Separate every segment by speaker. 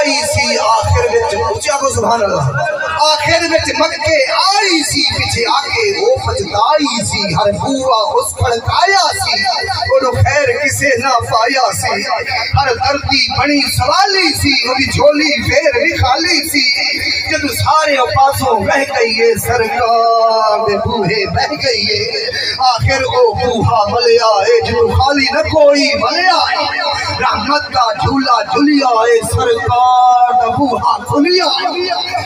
Speaker 1: آئی سی آخر وچ اچھا کو سبحان اللہ آخر وچ مکے آئی سی پیچھے آگے وہ پچھتائی سی ہر بوا اس کھڑکایا سی انہوں خیر کسے نہ پایا سی ہر دردی بنی سوالی سی وہی جھولی پھر بھی خالی سی جب سارے پاسوں بہ گئی ہے سرکار دے بوہے بہ گئی ہے آخر او بوہا ملے آئے جو خالی نہ کوئی ملے آئے رحمت کا جھولا جھولیا ہے سرکار دا بوہا کھلیا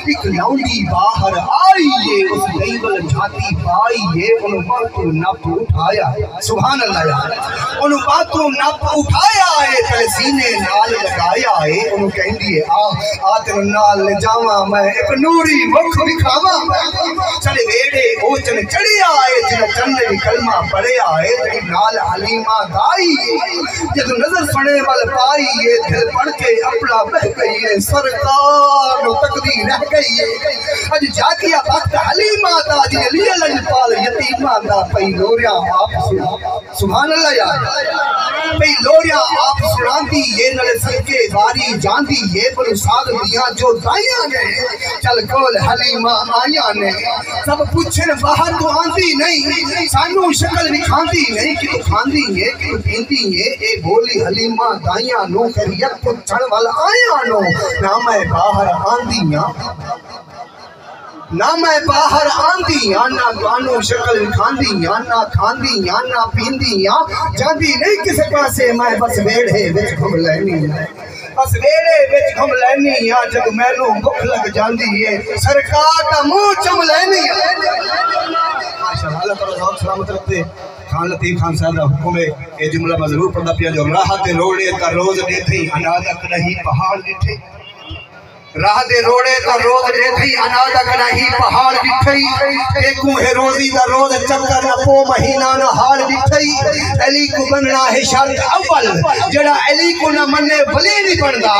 Speaker 1: ایک لونڈی باہر آئی ہے اس لیبل جھاتی پائی ہے انہوں باتوں نپ اٹھایا سبحان اللہ یار انہوں باتوں نپ اٹھایا ہے پہلے سینے نال لگایا ہے انہوں کہیں دیئے آتن نال جاواں میں ایک نوری مکھ دکھاواں چلے ویڑے اوچن چڑی آئے جنہ چند بھی کلمہ پڑے آئے تری نال حلیمہ دائی جدو نظر سنے وال پائی ہے دل پڑھ کے اپنا بہ گئی ہے سرکار نو تقدیر رہ گئی ہے اج جاگیا وقت حلیمہ دا جنہ لیے لجپال یتیمہ دا پئی لوریاں آپ سبحان اللہ یار پئی لوریاں آپ سناندی یہ نلے سلکے باری جاندی یہ بلو ساگ دیاں جو دائیاں نے چل کول حلیمہ آیاں نے سب پوچھن باہر تو آندی نہیں سانو شکل بھی کھاندی نہیں کہ تو کھاندی ہے کہ تو پیندی ہے اے بولی حلیمہ دائیاں نو خیریت کو چڑھ والا آیاں نو نہ میں باہر آندیاں نہ میں باہر آندیاں نہ گانو شکل کھاندیاں نہ کھاندیاں نہ پیندیاں جاندی نہیں کسے پاسے میں بس بیڑے وچ گھم لینی بس بیڑے وچ گھم لینی جب مینوں بھوک لگ جاندی ہے سرکار دا منہ چم لینی ماشاءاللہ اللہ تعالی ذات سلامت رکھتے خان لطیف خان صاحب دا حکم ہے یہ جملہ میں ضرور پڑھتا پیا جو راہ تے روڑے تا روز ڈیتھی انادک نہیں پہاڑ ڈٹھے راہ دے روڑے تا روز ڈیتھی انادک نہیں پہاڑ ڈٹھئی ایکوں ہے روزی دا روز چکر نہ پو مہینہ نہ ہار ڈٹھئی علی کو بننا ہے شرط اول جڑا علی کو نہ منے ولی نہیں بندا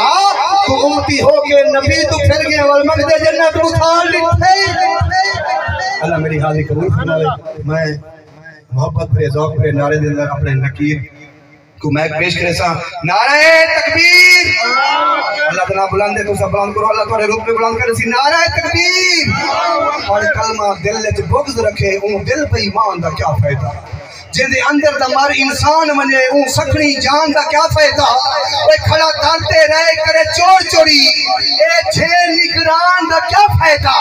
Speaker 1: تو امتی ہو کے نبی تو پھر گئے والمقد جنت اتھار ڈٹھئی اللہ میری حالی قبول فرمائے میں محبت پر ذوق پر نعرے دے اندر اپنے نکیر کو میں پیش کرے سا نعرہ تکبیر اللہ تعالیٰ بلند ہے تو سب بلند کرو اللہ تعالیٰ روپ پہ بلند کرے سی نعرہ تکبیر اور کلمہ دل لچ بغض رکھے اون دل پہ ایمان دا کیا فائدہ جن دے اندر دمار انسان منے اون سکھنی جان دا کیا فائدہ اے کھڑا کرتے رہے کرے چور چوری اے چھے نگران دا کیا فائدہ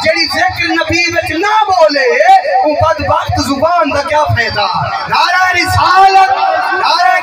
Speaker 1: جڑی ذکر نبی وچ نہ بولے اون بدبخت زبان دا کیا فائدہ نعرہ رسالت نعرہ